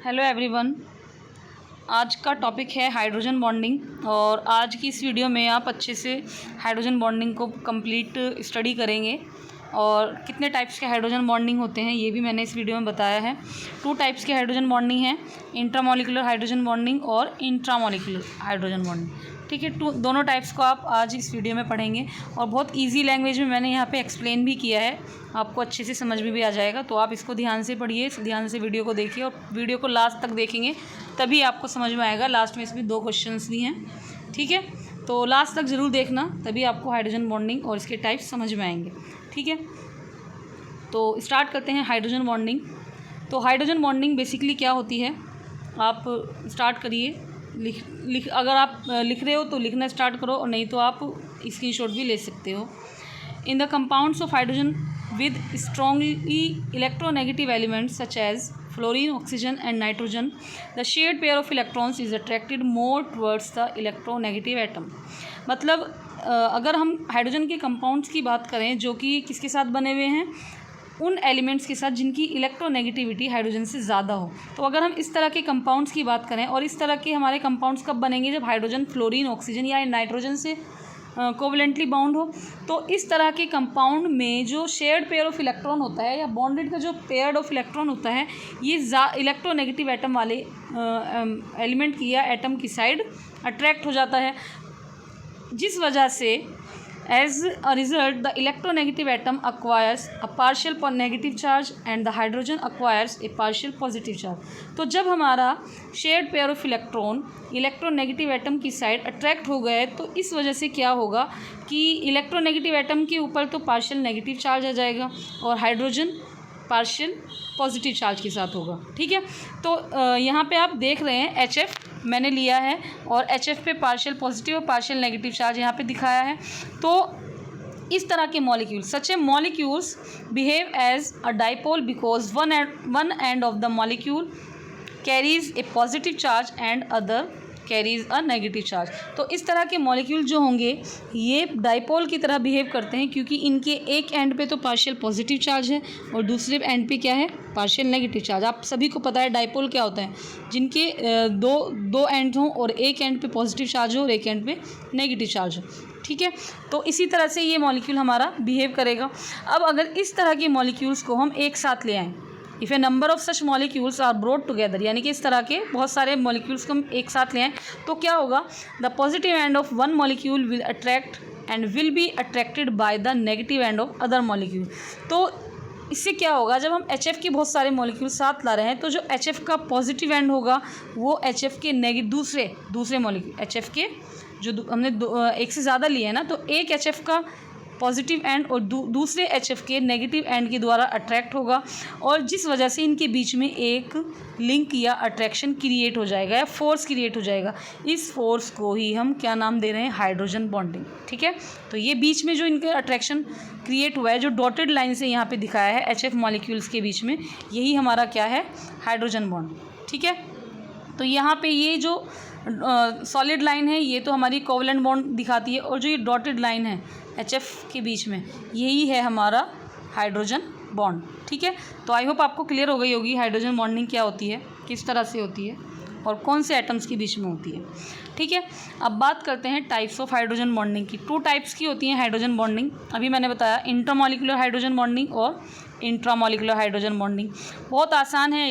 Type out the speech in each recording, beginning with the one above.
Hello everyone. आज का topic है हाइड्रोजन बॉन्डिंग और आज की इस वीडियो में आप अच्छे से हाइड्रोजन बॉन्डिंग को कंप्लीट स्टडी करेंगे और कितने टाइप्स के हाइड्रोजन बॉन्डिंग होते हैं ये भी मैंने इस वीडियो में बताया है। 2 टाइप्स के हाइड्रोजन बॉन्डिंग हैं, इंट्रामॉलिक्यूलर हाइड्रोजन बॉन्डिंग और इंट्रामॉलिक्यूलर हाइड्रोजन बॉन्डिंग। ठीक है, दोनों टाइप्स को आप आज इस वीडियो में पढ़ेंगे और बहुत ईजी लैंग्वेज में मैंने यहाँ पे एक्सप्लेन भी किया है, आपको अच्छे से समझ में भी आ जाएगा। तो आप इसको ध्यान से पढ़िए, ध्यान से वीडियो को देखिए और वीडियो को लास्ट तक देखेंगे तभी आपको समझ में आएगा। लास्ट में इसमें 2 क्वेश्चंस भी हैं, ठीक है, तो लास्ट तक ज़रूर देखना तभी आपको हाइड्रोजन बॉन्डिंग और इसके टाइप्स समझ में आएंगे। ठीक है, तो स्टार्ट करते हैं हाइड्रोजन बॉन्डिंग। तो हाइड्रोजन बॉन्डिंग बेसिकली क्या होती है, आप स्टार्ट करिए। अगर आप लिख रहे हो तो लिखना स्टार्ट करो और नहीं तो आप स्क्रीनशॉट भी ले सकते हो। In the compounds of hydrogen with strongly electronegative elements such as fluorine, oxygen and nitrogen, the shared pair of electrons is attracted more towards the electronegative atom. मतलब अगर हम हाइड्रोजन के कंपाउंड्स की बात करें जो कि किसके साथ बने हुए हैं, उन एलिमेंट्स के साथ जिनकी इलेक्ट्रोनेगेटिविटी हाइड्रोजन से ज़्यादा हो। तो अगर हम इस तरह के कंपाउंड्स की बात करें, और इस तरह के हमारे कंपाउंड्स कब बनेंगे, जब हाइड्रोजन फ्लोरीन, ऑक्सीजन या नाइट्रोजन से कोवलेंटली बाउंड हो। तो इस तरह के कंपाउंड में जो शेयर्ड पेयर ऑफ इलेक्ट्रॉन होता है या बॉन्डेड का जो पेयर ऑफ इलेक्ट्रॉन होता है, ये इलेक्ट्रोनेगेटिव एटम वाले एलिमेंट की या एटम की साइड अट्रैक्ट हो जाता है, जिस वजह से as a result the electronegative atom acquires a partial negative charge and the hydrogen acquires a partial positive charge। तो जब हमारा shared pair of electron electronegative atom की साइड अट्रैक्ट हो गए तो इस वजह से क्या होगा कि इलेक्ट्रोनेगेटिव एटम के ऊपर तो पार्शियल नेगेटिव चार्ज आ जाएगा और हाइड्रोजन पार्शियल पॉजिटिव चार्ज के साथ होगा। ठीक है, तो यहाँ पे आप देख रहे हैं HF मैंने लिया है और HF पे पार्शियल पॉजिटिव और पार्शियल नेगेटिव चार्ज यहाँ पे दिखाया है। तो इस तरह के molecule such a molecules behave as a dipole because one end of the molecule carries a positive charge and other carries a negative charge. तो इस तरह के मॉलिक्यूल जो होंगे ये डाइपोल की तरह बिहेव करते हैं क्योंकि इनके एक एंड पे तो पार्शियल पॉजिटिव चार्ज है और दूसरे एंड पे क्या है, पार्शियल नेगेटिव चार्ज। आप सभी को पता है डाइपोल क्या होता है, जिनके दो एंड हों और एक एंड पे पॉजिटिव चार्ज हो और एक एंड पे नेगेटिव चार्ज हो। ठीक है, तो इसी तरह से ये मॉलिक्यूल हमारा बिहेव करेगा। अब अगर इस तरह के मॉलिक्यूल्स को हम एक साथ ले आएँ, if a number of such molecules are brought together, यानी कि इस तरह के बहुत सारे मॉलिक्यूल्स को हम एक साथ ले आएँ तो क्या होगा, the positive end of one molecule will attract and will be attracted by the negative end of other molecule. तो इससे क्या होगा, जब हम HF के बहुत सारे मॉलिक्यूल साथ ला रहे हैं तो जो HF का पॉजिटिव एंड होगा वो HF के दूसरे मॉलिक्यूल HF के जो हमने एक से ज़्यादा लिए हैं ना, तो एक HF का पॉजिटिव एंड और दूसरे HF के नेगेटिव एंड के द्वारा अट्रैक्ट होगा और जिस वजह से इनके बीच में एक लिंक या अट्रैक्शन क्रिएट हो जाएगा या फोर्स क्रिएट हो जाएगा। इस फोर्स को ही हम क्या नाम दे रहे हैं, हाइड्रोजन बॉन्डिंग। ठीक है, तो ये बीच में जो इनके अट्रैक्शन क्रिएट हुआ है, जो डॉटेड लाइन से यहाँ पे दिखाया है HF मॉलिक्यूल्स के बीच में, यही हमारा क्या है, हाइड्रोजन बॉन्ड। ठीक है, तो यहाँ पे ये जो सॉलिड लाइन है ये तो हमारी कोवलेंट बॉन्ड दिखाती है और जो ये डॉटेड लाइन है HF के बीच में, यही है हमारा हाइड्रोजन बॉन्ड। ठीक है, तो आई होप आपको क्लियर हो गई होगी हाइड्रोजन बॉन्डिंग क्या होती है, किस तरह से होती है और कौन से एटम्स के बीच में होती है। ठीक है, अब बात करते हैं टाइप्स ऑफ हाइड्रोजन बॉन्डिंग की। 2 टाइप्स की होती हैं हाइड्रोजन बॉन्डिंग, अभी मैंने बताया इंटरमॉलिक्यूलर हाइड्रोजन बॉन्डिंग और इंट्रामॉलिक्यूलर हाइड्रोजन बॉन्डिंग। बहुत आसान है,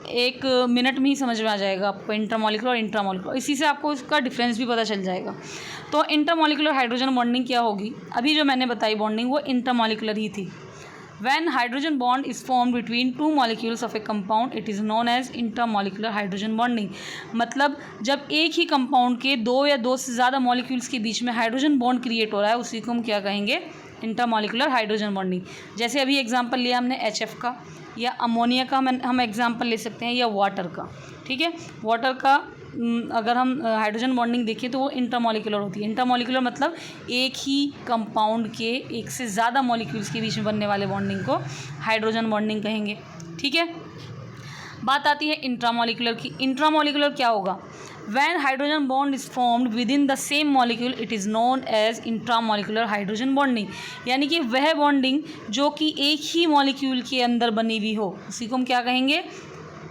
1 मिनट में ही समझ में आ जाएगा आपको इंटरमॉलिक्यूलर और इंट्रामॉलिक्यूलर, इसी से आपको इसका डिफरेंस भी पता चल जाएगा। तो इंटरमॉलिक्यूलर हाइड्रोजन बॉन्डिंग क्या होगी, अभी जो मैंने बताई बॉन्डिंग वो इंटरमॉलिक्यूलर ही थी। When hydrogen bond is formed between 2 molecules of a compound, it is known as intermolecular hydrogen bonding। मतलब जब एक ही कंपाउंड के 2 या 2 से ज़्यादा मॉलिक्यूल्स के बीच में हाइड्रोजन बॉन्ड क्रिएट हो रहा है, उसी को हम क्या कहेंगे, इंटरमॉलिक्यूलर हाइड्रोजन बॉन्डिंग। जैसे अभी एग्जांपल लिया हमने HF का, या अमोनिया का हम एग्जांपल ले सकते हैं, या वाटर का। ठीक है, वाटर का अगर हम हाइड्रोजन बॉन्डिंग देखें तो वो इंटरमॉलिक्यूलर होती है। इंटरमॉलिक्यूलर मतलब एक ही कंपाउंड के एक से ज़्यादा मॉलिक्यूल्स के बीच में बनने वाले बॉन्डिंग को हाइड्रोजन बॉन्डिंग कहेंगे। ठीक है, बात आती है इंट्रामॉलिक्यूलर की। इंट्रामॉलिक्यूलर क्या होगा, When hydrogen bond is formed within the same molecule, it is known as intramolecular hydrogen bonding। यानी कि वह बॉन्डिंग जो कि एक ही मॉलिक्यूल के अंदर बनी हुई हो, उसी को हम क्या कहेंगे,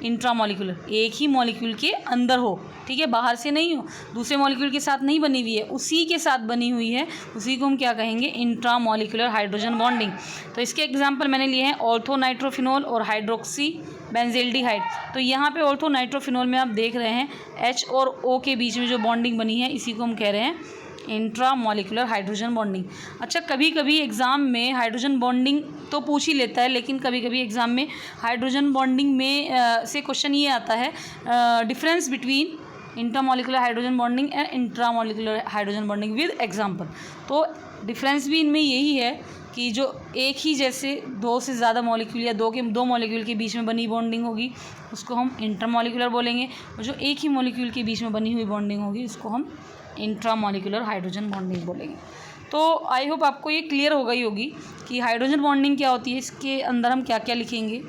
इंट्रामॉलिक्यूलर, एक ही मॉलिक्यूल के अंदर हो, ठीक है, बाहर से नहीं हो, दूसरे मॉलिक्यूल के साथ नहीं बनी हुई है, उसी के साथ बनी हुई है, उसी को हम क्या कहेंगे, इंट्रामॉलिक्यूलर हाइड्रोजन बॉन्डिंग। तो इसके एग्जांपल मैंने लिए हैं ऑर्थोनाइट्रोफिनॉल और हाइड्रोक्सी बेंजेल्डिहाइड। तो यहाँ पे ऑर्थोनाइट्रोफिनॉल में आप देख रहे हैं H और O के बीच में जो बॉन्डिंग बनी है, इसी को हम कह रहे हैं इंट्रामॉलिक्यूलर हाइड्रोजन बॉन्डिंग। अच्छा, कभी कभी एग्ज़ाम में हाइड्रोजन बॉन्डिंग तो पूछ ही लेता है, लेकिन कभी कभी एग्ज़ाम में हाइड्रोजन बॉन्डिंग में से क्वेश्चन ये आता है, difference between intermolecular hydrogen bonding and intramolecular hydrogen bonding with example. तो डिफरेंस भी इनमें यही है कि जो एक ही जैसे दो से ज़्यादा मॉलिक्यूल या दो मॉलिक्यूल के बीच में बनी बॉन्डिंग होगी उसको हम इंटरमॉलिक्यूलर बोलेंगे, और जो एक ही मॉलिक्यूल के बीच में बनी हुई बॉन्डिंग होगी उसको हम इंट्रामॉलिक्यूलर हाइड्रोजन बॉन्डिंग बोलेंगे। तो आई होप आपको ये क्लियर हो गई होगी कि हाइड्रोजन बॉन्डिंग क्या होती है, इसके अंदर हम क्या क्या लिखेंगे,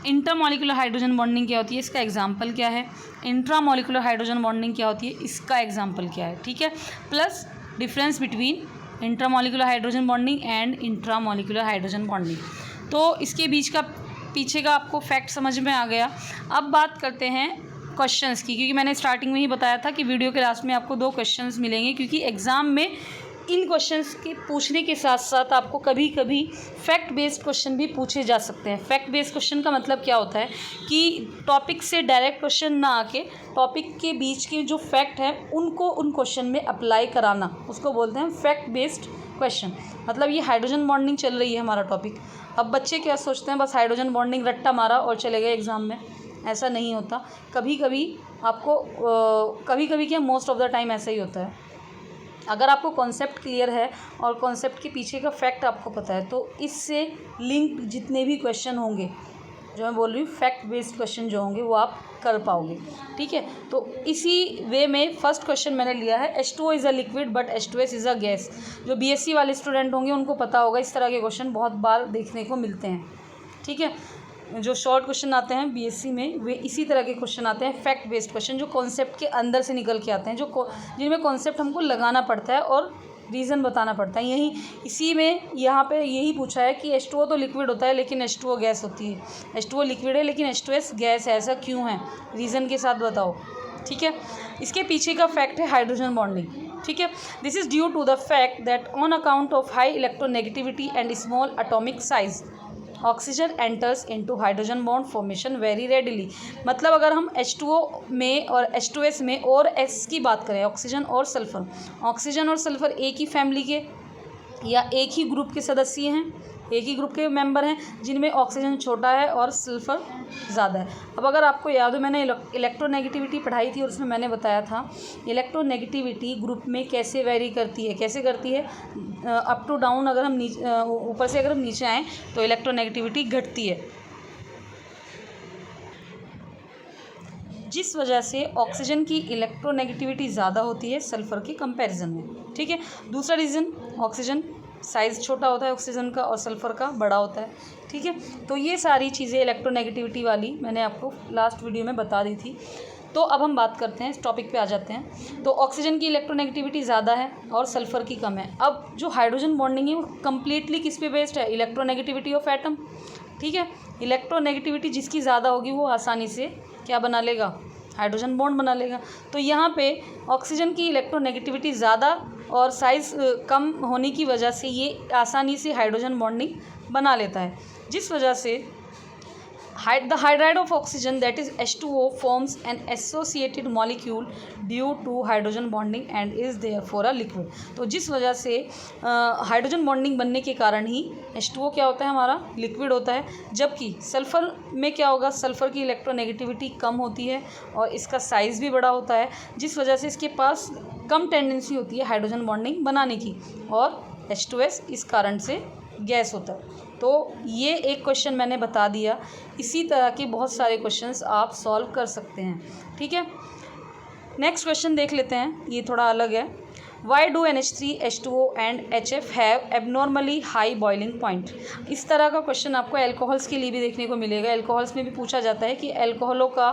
इंटरमॉलिक्यूलर हाइड्रोजन बॉन्डिंग क्या होती है, इसका एग्जाम्पल क्या है, इंट्रामॉलिक्यूलर हाइड्रोजन बॉन्डिंग क्या होती है, इसका एग्जाम्पल क्या है, ठीक है, plus difference between intermolecular hydrogen bonding and intramolecular hydrogen bonding. तो इसके बीच का पीछे का आपको फैक्ट समझ में आ गया। अब बात करते हैं क्वेश्चंस की, क्योंकि मैंने स्टार्टिंग में ही बताया था कि वीडियो के लास्ट में आपको 2 क्वेश्चंस मिलेंगे, क्योंकि एग्ज़ाम में इन क्वेश्चंस के पूछने के साथ साथ आपको कभी कभी फैक्ट बेस्ड क्वेश्चन भी पूछे जा सकते हैं। फैक्ट बेस्ड क्वेश्चन का मतलब क्या होता है कि टॉपिक से डायरेक्ट क्वेश्चन ना आके टॉपिक के बीच के जो फैक्ट हैं उनको उन क्वेश्चन में अप्लाई कराना, उसको बोलते हैं फैक्ट बेस्ड क्वेश्चन। मतलब ये हाइड्रोजन बॉन्डिंग चल रही है हमारा टॉपिक, अब बच्चे क्या सोचते हैं बस हाइड्रोजन बॉन्डिंग रट्टा मारा और चले गए एग्ज़ाम में, ऐसा नहीं होता। कभी कभी आपको कभी कभी क्या मोस्ट ऑफ द टाइम ऐसा ही होता है। अगर आपको कॉन्सेप्ट क्लियर है और कॉन्सेप्ट के पीछे का फैक्ट आपको पता है तो इससे लिंक जितने भी क्वेश्चन होंगे, जो मैं बोल रही हूँ फैक्ट बेस्ड क्वेश्चन जो होंगे वो आप कर पाओगे, ठीक है। तो इसी वे में फर्स्ट क्वेश्चन मैंने लिया है H2O is a liquid but H2S is a gas. जो BSc वाले स्टूडेंट होंगे उनको पता होगा, इस तरह के क्वेश्चन बहुत बार देखने को मिलते हैं, ठीक है। जो शॉर्ट क्वेश्चन आते हैं BSc में वे इसी तरह के क्वेश्चन आते हैं, फैक्ट बेस्ड क्वेश्चन, जो कॉन्सेप्ट के अंदर से निकल के आते हैं, जिनमें कॉन्सेप्ट हमको लगाना पड़ता है और रीज़न बताना पड़ता है। यही इसी में यहाँ पे यही पूछा है कि H2O तो लिक्विड होता है लेकिन H2O गैस होती है, H2O लिक्विड है लेकिन H2S गैस है, ऐसा क्यों है, रीज़न के साथ बताओ, ठीक है। इसके पीछे का फैक्ट है हाइड्रोजन बॉन्डिंग, ठीक है। This is due to the fact that on account of high electronegativity and small atomic size oxygen enters into hydrogen bond formation very readily. मतलब अगर हम H2O में और H2S में और S की बात करें, ऑक्सीजन और सल्फर एक ही फैमिली के या एक ही ग्रुप के सदस्य हैं, एक ही ग्रुप के मेंबर हैं, जिनमें ऑक्सीजन छोटा है और सल्फ़र ज़्यादा है। अब अगर आपको याद हो मैंने इलेक्ट्रोनेगेटिविटी पढ़ाई थी और उसमें मैंने बताया था इलेक्ट्रोनेगेटिविटी ग्रुप में कैसे वेरी करती है, कैसे करती है, अप टू डाउन। अगर हम ऊपर से अगर हम नीचे आएँ तो इलेक्ट्रोनेगेटिविटी घटती है, जिस वजह से ऑक्सीजन की इलेक्ट्रोनेगेटिविटी ज़्यादा होती है सल्फ़र के कंपैरिजन में, ठीक है। दूसरा रीज़न, ऑक्सीजन साइज़ छोटा होता है ऑक्सीजन का और सल्फ़र का बड़ा होता है, ठीक है। तो ये सारी चीज़ें इलेक्ट्रोनेगेटिविटी वाली मैंने आपको लास्ट वीडियो में बता दी थी। तो अब हम बात करते हैं, इस टॉपिक पे आ जाते हैं। तो ऑक्सीजन की इलेक्ट्रोनेगेटिविटी ज़्यादा है और सल्फ़र की कम है। अब जो हाइड्रोजन बॉन्डिंग है वो कम्प्लीटली किस पे बेस्ड है, इलेक्ट्रोनेगेटिविटी ऑफ एटम, ठीक है। इलेक्ट्रोनेगेटिविटी जिसकी ज़्यादा होगी वो आसानी से क्या बना लेगा, हाइड्रोजन बॉन्ड बना लेगा। तो यहाँ पे ऑक्सीजन की इलेक्ट्रोनेगेटिविटी ज़्यादा और साइज़ कम होने की वजह से ये आसानी से हाइड्रोजन बॉन्डिंग बना लेता है, जिस वजह से the hydride of oxygen that is H2O forms an associated molecule due to hydrogen bonding and is therefore a liquid। तो जिस वजह से हाइड्रोजन बॉन्डिंग बनने के कारण ही H2O क्या होता है, हमारा लिक्विड होता है। जबकि सल्फ़र में क्या होगा, सल्फ़र की इलेक्ट्रोनेगेटिविटी कम होती है और इसका साइज़ भी बड़ा होता है, जिस वजह से इसके पास कम टेंडेंसी होती है हाइड्रोजन बॉन्डिंग बनाने की, और H2S इस कारण से गैस होता है। तो ये एक क्वेश्चन मैंने बता दिया। इसी तरह के बहुत सारे क्वेश्चंस आप सॉल्व कर सकते हैं, ठीक है। नेक्स्ट क्वेश्चन देख लेते हैं, ये थोड़ा अलग है। Why do NH3 H2O and HF have abnormally high boiling point. इस तरह का क्वेश्चन आपको एल्कोहल्स के लिए भी देखने को मिलेगा। एल्कोहल्स में भी पूछा जाता है कि एल्कोहलों का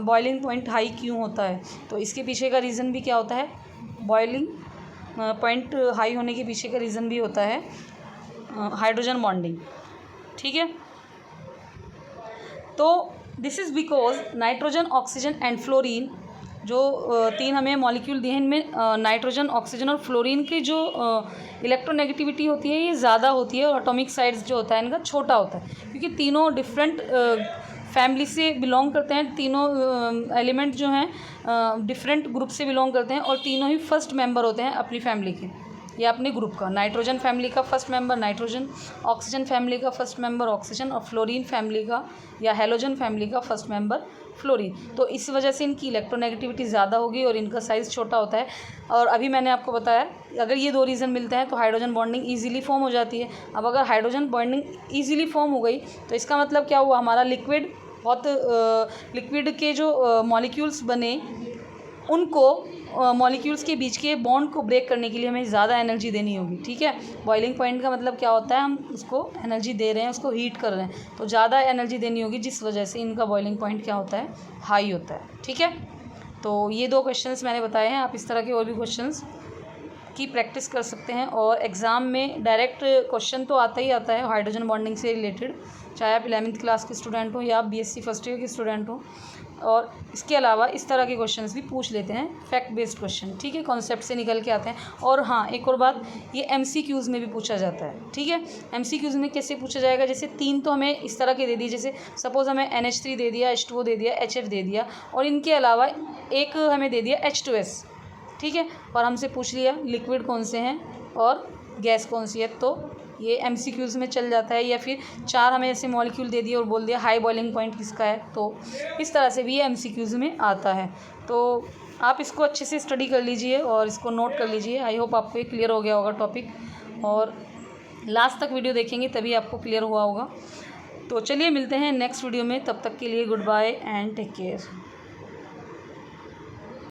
बॉइलिंग पॉइंट हाई क्यों होता है। तो इसके पीछे का रीज़न भी क्या होता है, बॉइलिंग पॉइंट हाई होने के पीछे का रीज़न भी होता है हाइड्रोजन बॉन्डिंग, ठीक है। तो this is because nitrogen, oxygen and fluorine जो 3 हमें मॉलिक्यूल दिए हैं, इनमें नाइट्रोजन, ऑक्सीजन और फ्लोरीन की जो इलेक्ट्रोनेगेटिविटी होती है ये ज़्यादा होती है और एटॉमिक साइज जो होता है इनका छोटा होता है, क्योंकि तीनों डिफरेंट फैमिली से बिलोंग करते हैं। तीनों एलिमेंट जो हैं डिफरेंट ग्रुप से बिलोंग करते हैं और तीनों ही फर्स्ट मेंबर होते हैं अपनी फैमिली के या अपने ग्रुप का। नाइट्रोजन फैमिली का first member nitrogen, oxygen family का फर्स्ट मेंबर ऑक्सीजन और फ्लोरीन फैमिली का या हेलोजन फैमिली का फर्स्ट मेंबर फ्लोरीन। तो इस वजह से इनकी इलेक्ट्रोनेगेटिविटी ज़्यादा होगी और इनका साइज़ छोटा होता है। और अभी मैंने आपको बताया अगर ये 2 रीज़न मिलते हैं तो हाइड्रोजन बॉन्डिंग ईजिली फॉर्म हो जाती है। अब अगर हाइड्रोजन बॉन्डिंग ईजिली फॉर्म हो गई तो इसका मतलब क्या हुआ, हमारा लिक्विड लिक्विड के जो मॉलिक्यूल्स बने उनको मॉलिक्यूल्स के बीच के बॉन्ड को ब्रेक करने के लिए हमें ज़्यादा एनर्जी देनी होगी। ठीक है, बॉइलिंग पॉइंट का मतलब क्या होता है, हम उसको एनर्जी दे रहे हैं, उसको हीट कर रहे हैं, तो ज़्यादा एनर्जी देनी होगी जिस वजह से इनका बॉइलिंग पॉइंट क्या होता है, हाई होता है। ठीक है, तो ये 2 क्वेश्चंस मैंने बताए हैं। आप इस तरह के और भी क्वेश्चंस की प्रैक्टिस कर सकते हैं और एग्ज़ाम में डायरेक्ट क्वेश्चन तो आता ही आता है हाइड्रोजन बॉन्डिंग से रिलेटेड, चाहे आप 11th क्लास के स्टूडेंट हो या आप BSc फर्स्ट ईयर के स्टूडेंट हो। और इसके अलावा इस तरह के क्वेश्चंस भी पूछ लेते हैं, फैक्ट बेस्ड क्वेश्चन। ठीक है, कॉन्सेप्ट से निकल के आते हैं। और हाँ, एक और बात, ये MCQs में भी पूछा जाता है। ठीक है, MCQs में कैसे पूछा जाएगा, जैसे 3 तो हमें इस तरह के दे दिए, जैसे सपोज़ हमें NH3 दे दिया, H2O दे दिया, HF दे दिया और इनके अलावा एक हमें दे दिया H2S। ठीक है, और हमसे पूछ लिया लिक्विड कौन से हैं और गैस कौन सी है, तो ये MCQs में चल जाता है। या फिर 4 हमें ऐसे मॉलिक्यूल दे दिए और बोल दिया हाई बॉइलिंग पॉइंट किसका है, तो इस तरह से भी ये MCQs में आता है। तो आप इसको अच्छे से स्टडी कर लीजिए और इसको नोट कर लीजिए। आई होप आपको ये क्लियर हो गया होगा टॉपिक, और लास्ट तक वीडियो देखेंगे तभी आपको क्लियर हुआ होगा। तो चलिए मिलते हैं नेक्स्ट वीडियो में, तब तक के लिए goodbye and take care.